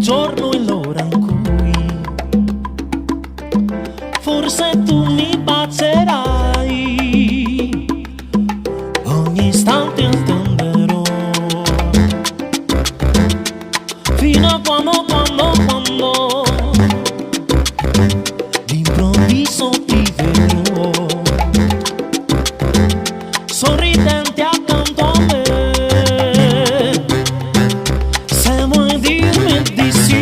giorno e l'ora in cui forse tu mi bacerai, ogni istante attenderò fino a quando d'improvviso ti vedrò sorridente accanto a me. Se vuoi dirmi di sì,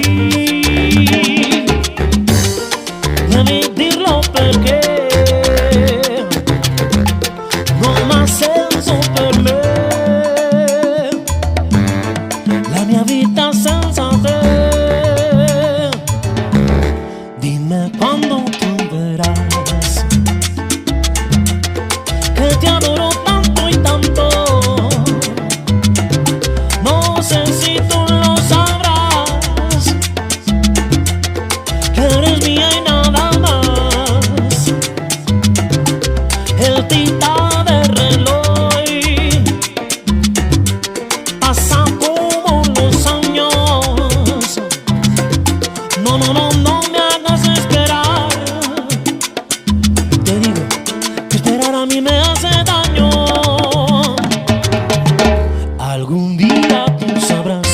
devi dirlo perché non ha senso per me la mia vita senza te. Dimmi quando tu verás que te adoro tanto y tanto. No sé si tú lo sabrás, que eres mía y nada más. El tic-tac del reloj pasa como los años. No, no, no, no me hagas esperar. Te digo que esperar a mí me hace daño. Algún día tú sabrás